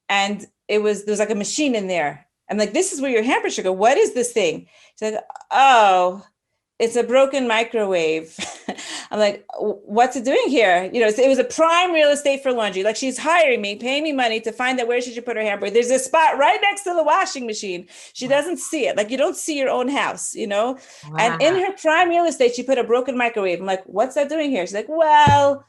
and there's like a machine in there. I'm like, this is where your hamper should go. What is this thing? She's like, oh, it's a broken microwave. I'm like, what's it doing here? It was a prime real estate for laundry. Like, she's hiring me, paying me money to find out where she should put her hamper. There's a spot right next to the washing machine. She doesn't see it. Like, you don't see your own house, Wow. And in her prime real estate, she put a broken microwave. I'm like, what's that doing here? She's like, well,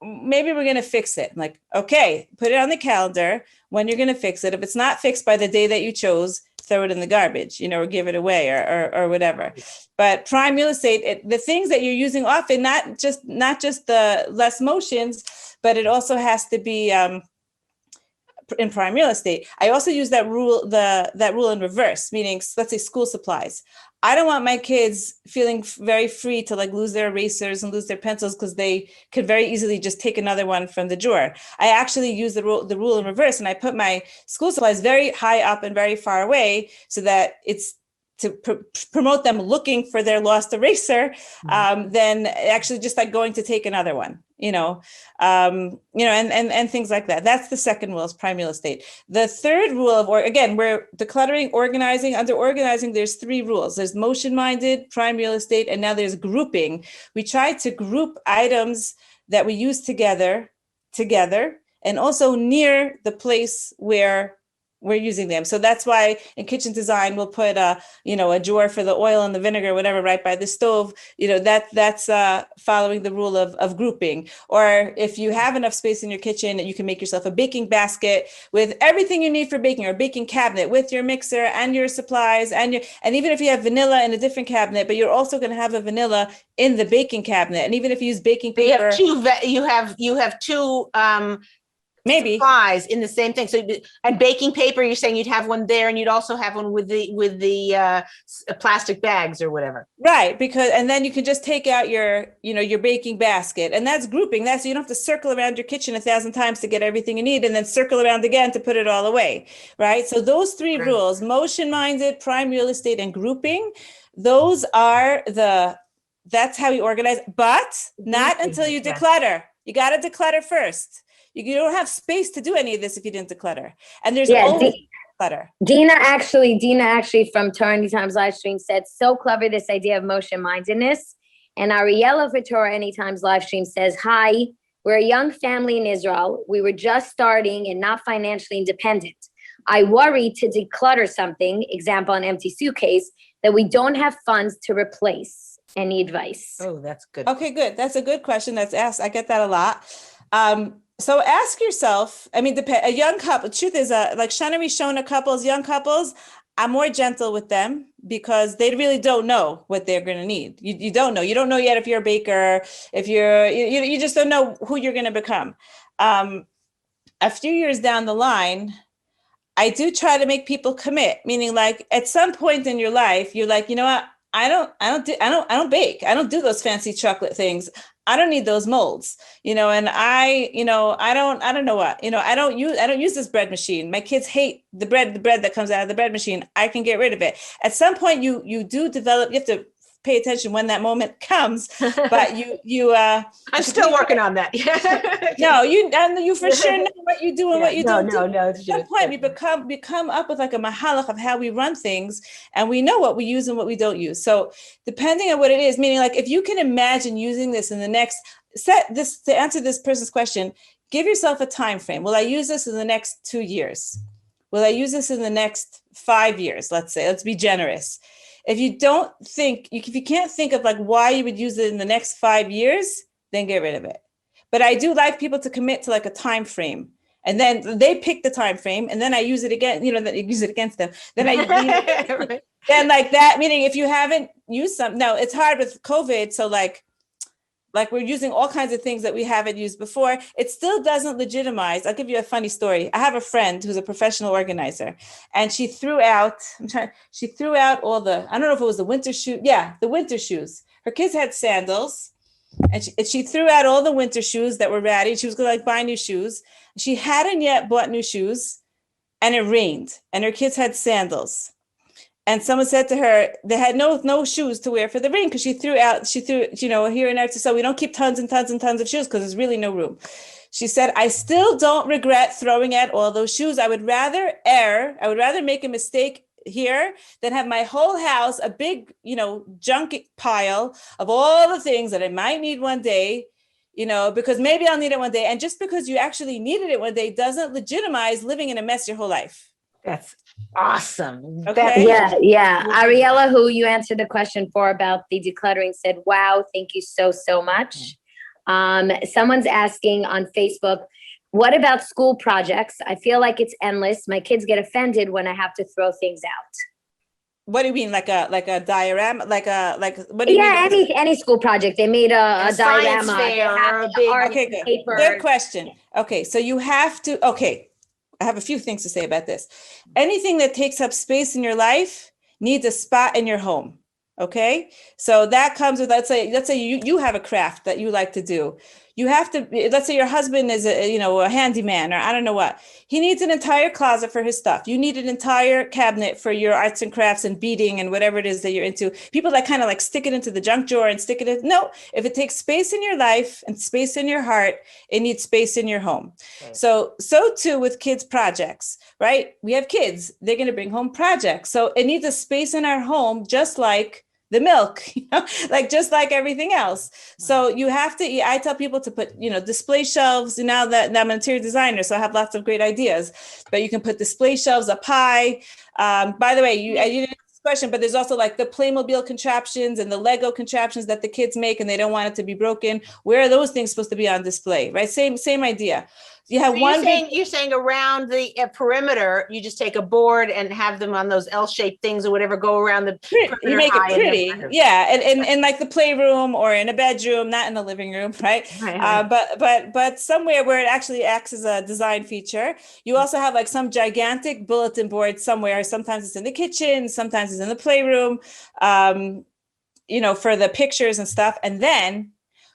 maybe we're going to fix it. I'm like, okay, put it on the calendar when you're going to fix it. If it's not fixed by the day that you chose, throw it in the garbage, or give it away or whatever. But prime real estate, the things that you're using often, not just the less motions, but it also has to be in prime real estate. I also use that rule in reverse, meaning, let's say, school supplies. I don't want my kids feeling very free to like lose their erasers and lose their pencils, because they could very easily just take another one from the drawer. I actually use the rule in reverse, and I put my school supplies very high up and very far away, so that it's to promote them looking for their lost eraser, than actually just like going to take another one, and things like that. That's the second rule, is prime real estate. The third rule again, we're decluttering, organizing. Under organizing, there's three rules. There's motion minded, prime real estate, and now there's grouping. We try to group items that we use together, and also near the place where we're using them. So that's why in kitchen design, we'll put a drawer for the oil and the vinegar, whatever, right by the stove. That's following the rule of grouping. Or if you have enough space in your kitchen, you can make yourself a baking basket with everything you need for baking, or a baking cabinet with your mixer and your supplies, and even if you have vanilla in a different cabinet, but you're also going to have a vanilla in the baking cabinet. And even if you use baking paper, you have two maybe supplies in the same thing. So, and baking paper, you're saying you'd have one there, and you'd also have one with the plastic bags or whatever. Right, and then you can just take out your baking basket, and that's grouping. That's so you don't have to circle around your kitchen 1,000 times to get everything you need, and then circle around again to put it all away. Right. So those three rules: motion minded, prime real estate, and grouping. Those are that's how you organize, but not until you declutter. You got to declutter first. You don't have space to do any of this if you didn't declutter. And there's always clutter. Dina actually from Torah Times live stream said, so clever, this idea of motion mindedness. And Ariella for Torah Anytimes live stream says, hi, we're a young family in Israel. We were just starting and not financially independent. I worry to declutter something, example, an empty suitcase, that we don't have funds to replace. Any advice? Oh, that's good. Okay, good. That's a good question that's asked. I get that a lot. So ask yourself, a young couple, the truth is, like Shana Rishona couples, young couples, I'm more gentle with them because they really don't know what they're going to need. You don't know. You don't know yet if you're a baker, if you just don't know who you're going to become. A few years down the line, I do try to make people commit, meaning like at some point in your life, you're like, you know what? I don't bake. I don't do those fancy chocolate things. I don't need those molds, and I don't know what, I don't use this bread machine. My kids hate the bread that comes out of the bread machine. I can get rid of it. At some point you do develop, you have to pay attention when that moment comes, but I'm still working on that. No, you for sure know what you do and what you don't do. No, At some point, we become up with like a mahalach of how we run things, and we know what we use and what we don't use. So depending on what it is, meaning like if you can imagine using this in the next, to answer this person's question, give yourself a time frame. Will I use this in the next 2 years? Will I use this in the next 5 years? Let's say, let's be generous. If you can't think of like why you would use it in the next 5 years, then get rid of it. But I do like people to commit to like a time frame, and then they pick the time frame, and then I use it again. That you use it against them. Then then like that. Meaning, if you haven't used some, no, it's hard with COVID. So like we're using all kinds of things that we haven't used before. It still doesn't legitimize. I'll give you a funny story. I have a friend who's a professional organizer, and she threw out all the, I don't know if it was the winter shoe. Yeah, the winter shoes. Her kids had sandals, and she threw out all the winter shoes that were ratty. She was going to like buy new shoes. She hadn't yet bought new shoes, and it rained, and her kids had sandals. And someone said to her, they had no shoes to wear for the rain because she threw, here in Eretz Yisrael, we don't keep tons and tons and tons of shoes because there's really no room. She said, I still don't regret throwing out all those shoes. I would rather make a mistake here than have my whole house a big, junk pile of all the things that I might need one day, because maybe I'll need it one day. And just because you actually needed it one day doesn't legitimize living in a mess your whole life. That's awesome. Okay. Yeah. Ariella, who you answered the question for about the decluttering, said, wow, thank you so much. Someone's asking on Facebook, what about school projects? I feel like it's endless. My kids get offended when I have to throw things out. What do you mean? Like a diorama? What do you mean? Any school project. They made a diorama. Good question. Okay. So you have to, I have a few things to say about this. Anything that takes up space in your life needs a spot in your home. Okay. So that comes with, let's say you have a craft that you like to do. You have to, let's say your husband is a handyman, or I don't know what. He needs an entire closet for his stuff. You need an entire cabinet for your arts and crafts and beading and whatever it is that you're into. People that kind of like stick it into the junk drawer and stick it in. No, if it takes space in your life and space in your heart, it needs space in your home. Right. So too with kids' projects, right? We have kids, they're going to bring home projects. So it needs a space in our home, just like the milk, just like everything else. So you have to, I tell people to put, display shelves. Now that I'm an interior designer, so I have lots of great ideas, but you can put display shelves up high. By the way, you didn't ask this question, but there's also like the Playmobil contraptions and the Lego contraptions that the kids make, and they don't want it to be broken. Where are those things supposed to be on display, right? Same idea. You have you're saying around the perimeter, you just take a board and have them on those L-shaped things or whatever, go around the you make it pretty. Yeah. And like the playroom or in a bedroom, not in the living room, right? But somewhere where it actually acts as a design feature. You also have like some gigantic bulletin board somewhere. Sometimes it's in the kitchen, sometimes it's in the playroom, for the pictures and stuff. And then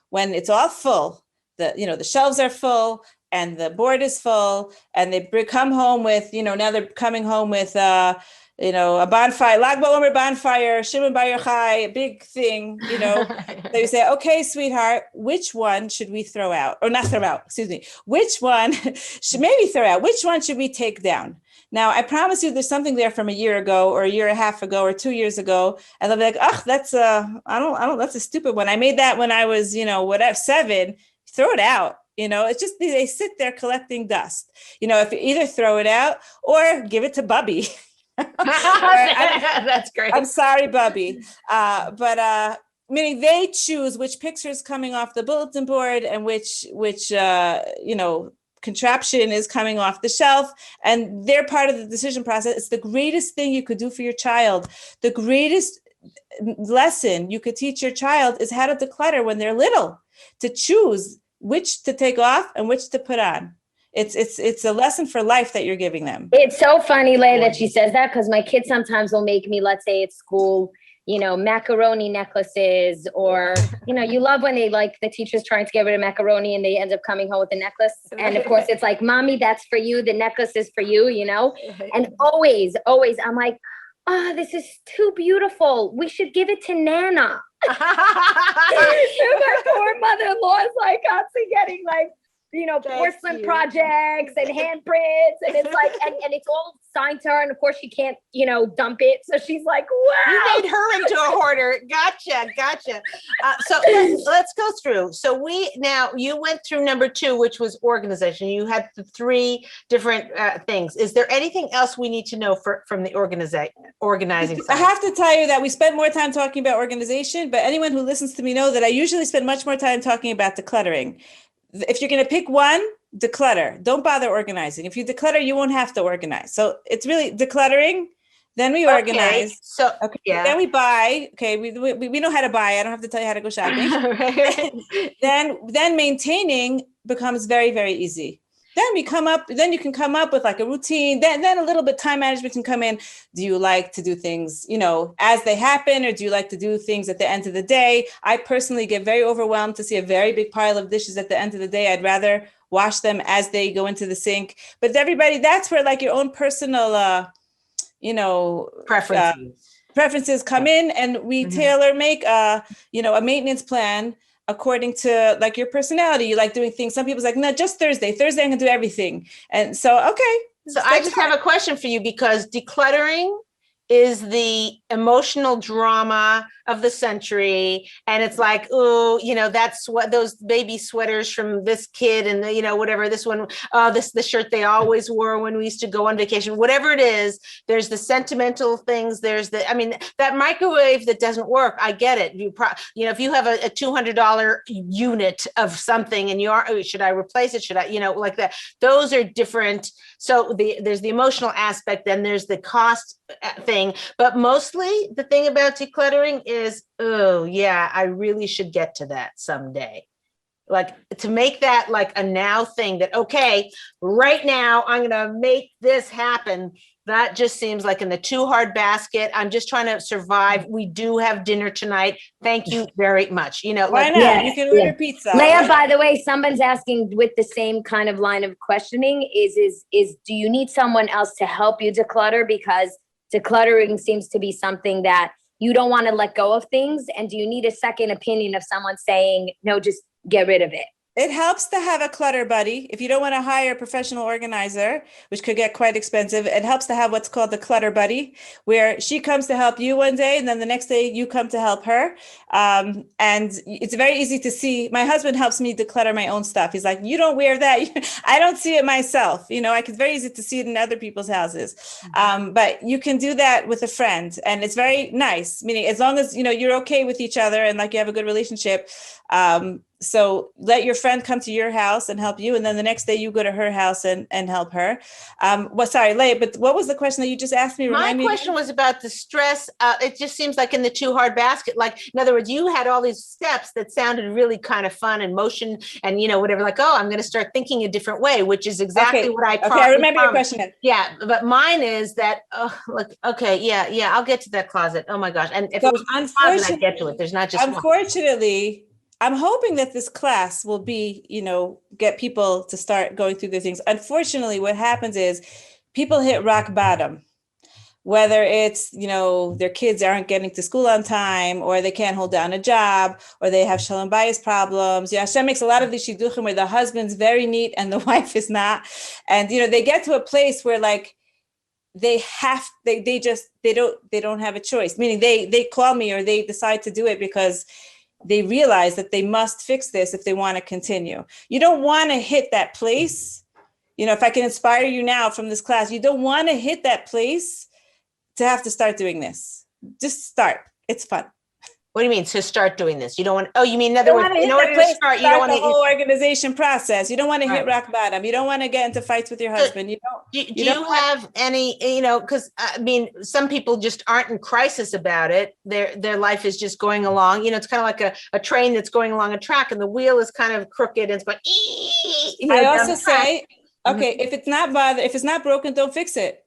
when it's all full, the shelves are full, and the board is full, and they come home with, now they're coming home with, a bonfire, Lag BaOmer bonfire, Shimon Bar Yochai, a big thing, So you say, okay, sweetheart, which one should we throw out? Or not throw out, excuse me. Which one should maybe throw out? Which one should we take down? Now, I promise you there's something there from a year ago or a year and a half ago or 2 years ago. And they'll be like, that's that's a stupid one. I made that when I was, 7, throw it out. It's just, they sit there collecting dust. If you either throw it out or give it to Bubby. That's great. I'm sorry, Bubby. But meaning they choose which picture is coming off the bulletin board and which contraption is coming off the shelf, and they're part of the decision process. It's the greatest thing you could do for your child. The greatest lesson you could teach your child is how to declutter when they're little, to choose which to take off and which to put on. It's a lesson for life that you're giving them. It's so funny, Leah, that she says that, because my kids sometimes will make me, let's say at school, macaroni necklaces, or, you love when they the teacher's trying to get rid of macaroni and they end up coming home with a necklace. And of course it's like, mommy, that's for you. The necklace is for you, and always I'm like, oh, this is too beautiful. We should give it to Nana. And my poor mother-in-law is like constantly getting like, you know, porcelain projects and handprints. And it's like, and it's all signed to her. And of course she can't, you know, dump it. So she's like, wow. You made her into a hoarder. Gotcha. So let's go through. So you went through number 2, which was organization. You had the 3 different things. Is there anything else we need to know from the organizing side? I have to tell you that we spent more time talking about organization, but anyone who listens to me know that I usually spend much more time talking about decluttering. If you're going to pick one, declutter. Don't bother organizing. If you declutter, you won't have to organize. So it's really decluttering. Then we organize. So Then we buy. Okay, we know how to buy. I don't have to tell you how to go shopping. then maintaining becomes very, very easy. Then you can come up with like a routine. Then a little bit time management can come in. Do you like to do things, you know, as they happen, or do you like to do things at the end of the day? I personally get very overwhelmed to see a very big pile of dishes at the end of the day. I'd rather wash them as they go into the sink. But everybody, that's where like your own personal, you know, preferences come in, and we tailor make a maintenance plan according to like your personality. You like doing things. Some people's like, no, just Thursday I can do everything. And so, okay. So I just have a question for you, because decluttering is the emotional drama of the century. And it's like, oh, you know, that's what those baby sweaters from this kid, and the, you know, whatever, this one, the shirt they always wore when we used to go on vacation, whatever it is. There's the sentimental things. There's that microwave that doesn't work. I get it. If you have a $200 unit of something and should I replace it? Should I, you know, like that, those are different. So there's the emotional aspect, then there's the cost thing. But mostly the thing about decluttering is, oh yeah, I really should get to that someday. Like, to make that like a now thing, that, okay, right now I'm going to make this happen. That just seems like in the too hard basket. I'm just trying to survive. We do have dinner tonight. Thank you very much. You know, why not? You can order pizza. Leah, by the way, someone's asking with the same kind of line of questioning is do you need someone else to help you declutter? Because decluttering seems to be something that you don't want to let go of things. And do you need a second opinion of someone saying, no, just get rid of it? It helps to have a clutter buddy. If you don't want to hire a professional organizer, which could get quite expensive, it helps to have what's called the clutter buddy, where she comes to help you one day, and then the next day you come to help her. And it's very easy to see. My husband helps me declutter my own stuff. He's like, you don't wear that. I don't see it myself. You know, it's very easy to see it in other people's houses. But you can do that with a friend, and it's very nice. Meaning, as long as, you know, you're okay with each other and like you have a good relationship. So let your friend come to your house and help you. And then the next day you go to her house and help her. Sorry, Leah, but what was the question that you just asked me? My question was about the stress. It just seems like in the too hard basket, like, in other words, you had all these steps that sounded really kind of fun and motion and, you know, whatever, like, oh, I'm going to start thinking a different way, which is exactly what I Okay, I remember your question. Yeah, but mine is that, I'll get to that closet. Oh my gosh. And if it was a closet, I'd get to it. There's not just unfortunately, I'm hoping that this class will be, you know, get people to start going through their things. Unfortunately, what happens is people hit rock bottom, whether it's, you know, their kids aren't getting to school on time, or they can't hold down a job, or they have shalom bayis problems. Yeah, Hashem makes a lot of these shidduchim where the husband's very neat and the wife is not. And, you know, they get to a place where like, they don't have a choice. Meaning they call me, or they decide to do it because they realize that they must fix this if they want to continue. You don't want to hit that place. You know, if I can inspire you now from this class, you don't want to hit that place to have to start doing this. Just start. It's fun. What do you mean to start doing this? You don't want, you mean in other words, in order to start, you don't want the whole organization process. You don't want to hit rock bottom. You don't want to get into fights with your husband. Do you have any, you know, because I mean, some people just aren't in crisis about it. Their life is just going along. You know, it's kind of like a train that's going along a track, and the wheel is kind of crooked and it's going, I also say, okay, if it's not broken, don't fix it.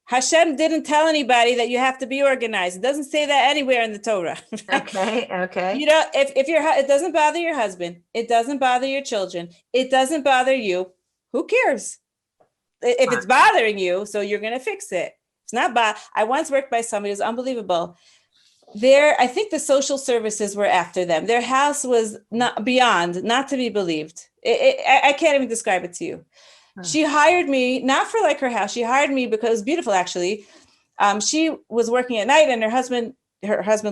Hashem didn't tell anybody that you have to be organized. It doesn't say that anywhere in the Torah. Okay. You know, if it doesn't bother your husband, it doesn't bother your children, it doesn't bother you, who cares? If it's bothering you, so you're going to fix it. It's not bad. I once worked by somebody, it was unbelievable. I think the social services were after them. Their house was not to be believed. I can't even describe it to you. She hired me, not for like her house. She hired me because it was beautiful, actually. She was working at night, and her husband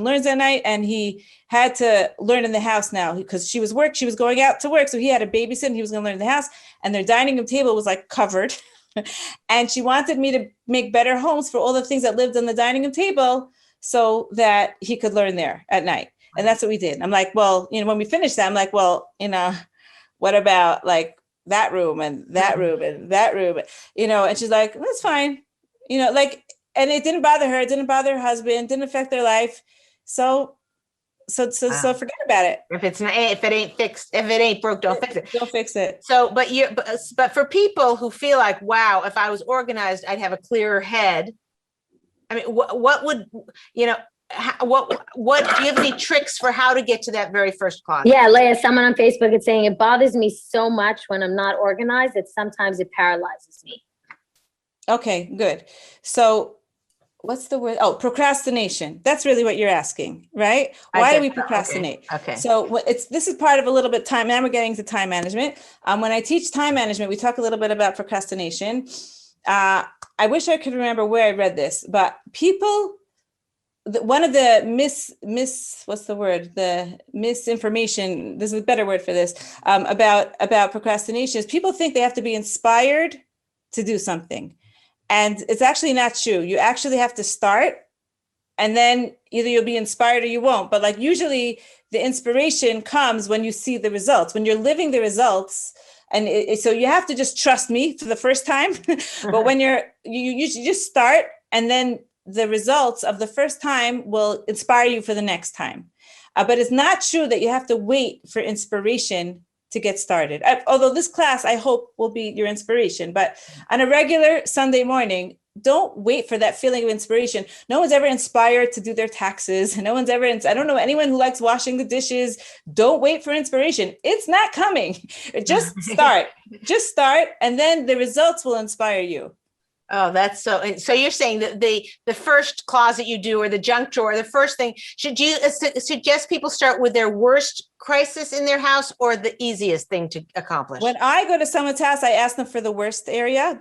learns at night, and he had to learn in the house now because she was going out to work. So he had to babysit, and he was going to learn in the house, and their dining room table was like covered. And she wanted me to make better homes for all the things that lived on the dining room table so that he could learn there at night. And that's what we did. I'm like, well, when we finished that, I'm like, well, what about like that room and that room and that room, and she's like, that's fine. And it didn't bother her. It didn't bother her husband, didn't affect their life. So forget about it. If it ain't fixed, if it ain't broke, don't fix it. Don't fix it. So, but for people who feel like, wow, if I was organized, I'd have a clearer head. I mean, what would, what do you have any tricks for how to get to that very first closet? Yeah, Leah, someone on Facebook is saying it bothers me so much when I'm not organized that sometimes it paralyzes me. Okay, good. So what's the word? Oh, procrastination. That's really what you're asking, right? Why do we procrastinate? Okay. So this is part of a little bit time. Now we're getting to time management. When I teach time management, we talk a little bit about procrastination. I wish I could remember where I read this, but one of the misinformation, this is a better word for this, about procrastination is people think they have to be inspired to do something. And it's actually not true. You actually have to start, and then either you'll be inspired or you won't. But like usually the inspiration comes when you see the results, when you're living the results. And so you have to just trust me for the first time. But when you just start, and then the results of the first time will inspire you for the next time. But it's not true that you have to wait for inspiration to get started. Although this class, I hope, will be your inspiration. But on a regular Sunday morning, don't wait for that feeling of inspiration. No one's ever inspired to do their taxes. No one's ever, I don't know anyone who likes washing the dishes. Don't wait for inspiration. It's not coming. Just start. Just start, and then the results will inspire you. Oh, that's so you're saying that the first closet you do, or the junk drawer, the first thing, should you suggest people start with their worst crisis in their house or the easiest thing to accomplish? When I go to someone's house, I ask them for the worst area.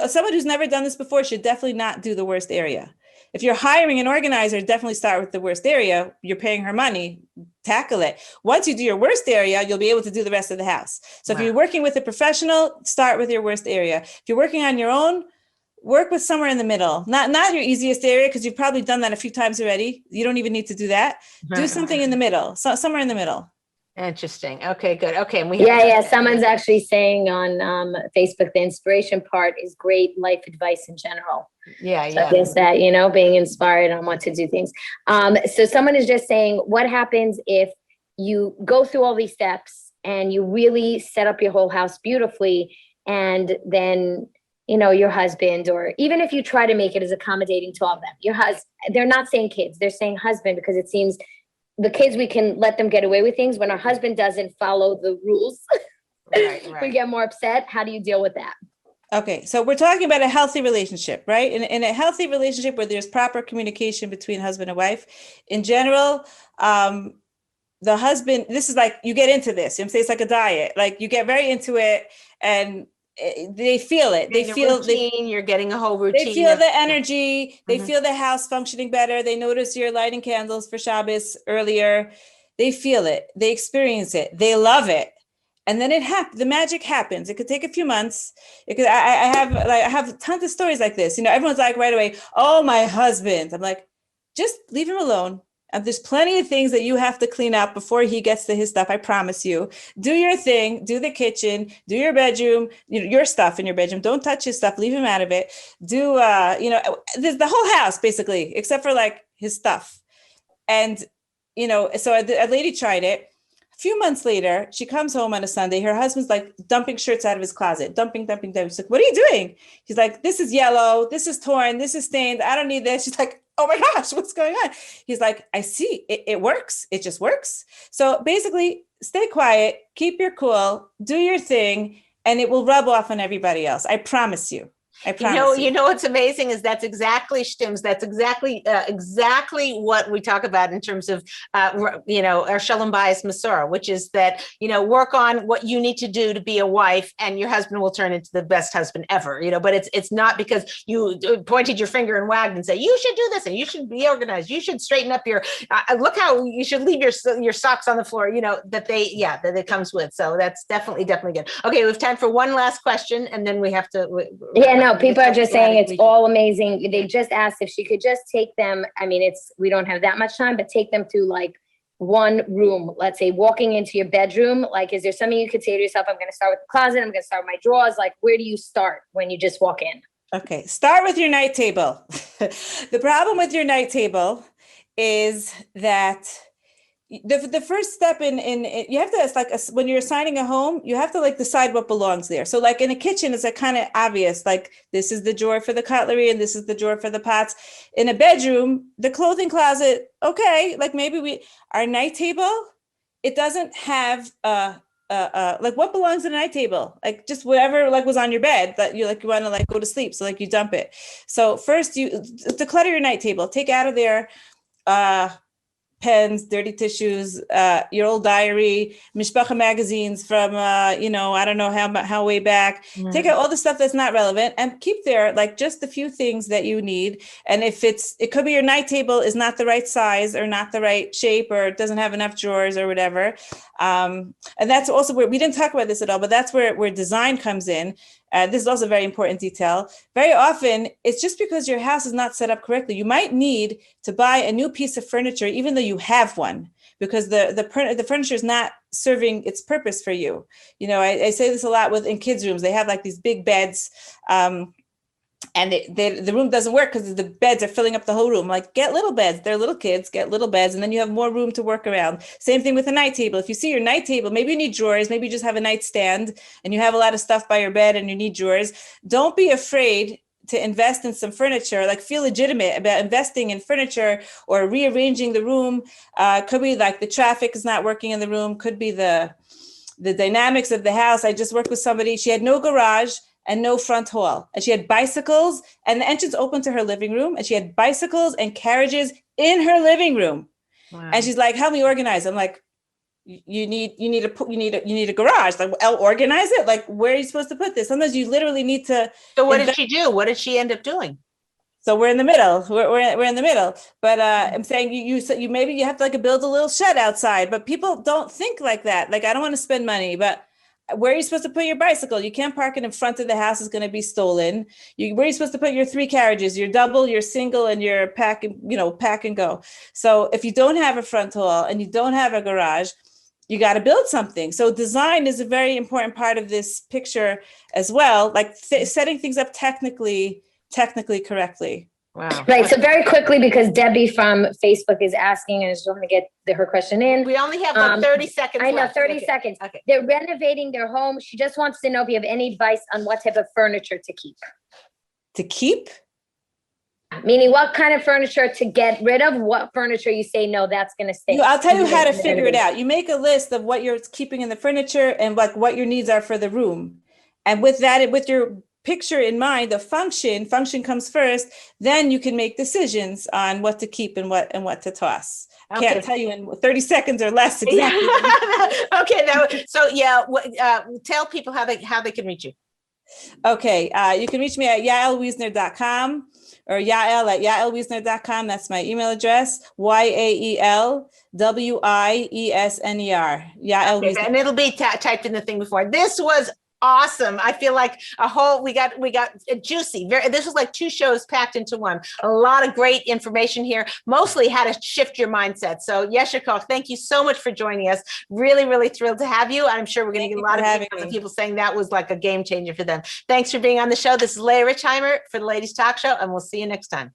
Someone who's never done this before should definitely not do the worst area. If you're hiring an organizer, definitely start with the worst area. You're paying her money, tackle it. Once you do your worst area, you'll be able to do the rest of the house. So If you're working with a professional, start with your worst area. If you're working on your own, work with somewhere in the middle, not your easiest area, because you've probably done that a few times already. You don't even need to do that. Do something in the middle, somewhere in the middle. Interesting. Okay, good. Okay. And someone's actually saying on Facebook, the inspiration part is great life advice in general. Yeah. So I guess that, being inspired on what to do things. So someone is just saying, what happens if you go through all these steps and you really set up your whole house beautifully, and then your husband, or even if you try to make it as accommodating to all of them, they're not saying kids, they're saying husband, because it seems the kids, we can let them get away with things. When our husband doesn't follow the rules, right. We get more upset. How do you deal with that? Okay, so we're talking about a healthy relationship, right? In a healthy relationship where there's proper communication between husband and wife, in general, the husband, this is like, you get into this, it's like a diet, like you get very into it, and they feel it. They feel routine. You're getting a whole routine. They feel the energy. They feel the house functioning better. They notice you're lighting candles for Shabbos earlier. They feel it. They experience it. They love it. And then the magic happens. It could take a few months. I have tons of stories like this. Everyone's like right away, oh, my husband. I'm like, just leave him alone. And there's plenty of things that you have to clean up before he gets to his stuff. I promise you. Do your thing. Do the kitchen. Do your bedroom. Your stuff in your bedroom. Don't touch his stuff. Leave him out of it. Do the whole house basically, except for like his stuff. And so a lady tried it. A few months later, she comes home on a Sunday. Her husband's like dumping shirts out of his closet. Dumping. She's like, "What are you doing?" He's like, "This is yellow. This is torn. This is stained. I don't need this." She's like, "Oh my gosh, what's going on?" He's like, "I see. It works. It just works." So basically, stay quiet, keep your cool, do your thing, and it will rub off on everybody else. I promise you. I promise You know what's amazing is that's exactly Stims. That's exactly what we talk about in terms of our Shalom Bayis Masorah, which is that work on what you need to do to be a wife, and your husband will turn into the best husband ever. But it's not because you pointed your finger and wagged and say you should do this and you should be organized. You should straighten up your look how you should leave your socks on the floor. That it comes with. So that's definitely good. Okay, we have time for one last question, and then we have to. People are just saying it's all amazing. They just asked if she could just take them. I mean, we don't have that much time, but take them to like one room. Let's say walking into your bedroom. Like, is there something you could say to yourself? I'm going to start with the closet. I'm going to start with my drawers. Like, where do you start when you just walk in? Okay, start with your night table. The problem with your night table is that the first step in you have to, it's like when you're assigning a home, you have to like decide what belongs there. So like in a kitchen, it's like kind of obvious, like this is the drawer for the cutlery and this is the drawer for the pots. In a bedroom, the clothing closet, okay, like maybe our night table, it doesn't have like what belongs in a night table, like just whatever like was on your bed that you want to like go to sleep, so like you dump it. So first you declutter your night table, take out of there pens, dirty tissues, your old diary, mishpacha magazines from, I don't know how way back. Take out all the stuff that's not relevant and keep there like just the few things that you need. And if it could be your night table is not the right size or not the right shape, or it doesn't have enough drawers or whatever. And that's also where we didn't talk about this at all, but that's where design comes in. This is also a very important detail. Very often, it's just because your house is not set up correctly. You might need to buy a new piece of furniture, even though you have one, because the furniture is not serving its purpose for you. I say this a lot in kids' rooms. They have like these big beds, and the room doesn't work because the beds are filling up the whole room. Like, get little beds. They're little kids, get little beds, and then you have more room to work around. Same thing with a night table. If you see your night table, maybe you need drawers, maybe you just have a nightstand and you have a lot of stuff by your bed and you need drawers. Don't be afraid to invest in some furniture, like feel legitimate about investing in furniture or rearranging the room. Could be like the traffic is not working in the room, could be the dynamics of the house. I just worked with somebody, she had no garage and no front hall. And she had bicycles, and the entrance opened to her living room, and she had bicycles and carriages in her living room. Wow. And she's like, help me organize. I'm like, you need a garage. Like, I'll organize it. Like, where are you supposed to put this? Sometimes you literally need to. So what did she do? What did she end up doing? So we're in the middle. We're in the middle. But I'm saying you maybe you have to build a little shed outside. But people don't think like that. Like, I don't want to spend money, but where are you supposed to put your bicycle? You can't park it in front of the house. It's going to be stolen. Where are you supposed to put your 3 carriages, your double, your single, and your pack and go? So if you don't have a front hall and you don't have a garage, you got to build something. So design is a very important part of this picture as well, like setting things up technically correctly. Wow. Right. So very quickly, because Debbie from Facebook is asking, and I just want to get her question in. We only have like 30 seconds. I know, left. 30 seconds. Okay. They're renovating their home. She just wants to know if you have any advice on what type of furniture to keep. To keep? Meaning what kind of furniture to get rid of, what furniture you say, no, that's going to stay. I'll tell you how to figure it out. You make a list of what you're keeping in the furniture and like what your needs are for the room. And with that, with your picture in mind, the function comes first, then you can make decisions on what to keep and what to toss. Okay. Can't tell you in 30 seconds or less exactly. Okay. Tell people how they can reach you. Okay. You can reach me at yaelwiesner.com or yael@yaelwiesner.com. That's my email address. YAELWIESNER. Yael Wiesner. And it'll be typed in the thing before. This was awesome. I feel like we got juicy. This was like 2 shows packed into one. A lot of great information here, mostly how to shift your mindset. So Yesher Koch, thank you so much for joining us. Really, really thrilled to have you. I'm sure we're going to get a lot of people saying that was like a game changer for them. Thanks for being on the show. This is Leah Richheimer for the Ladies Talk Show, and we'll see you next time.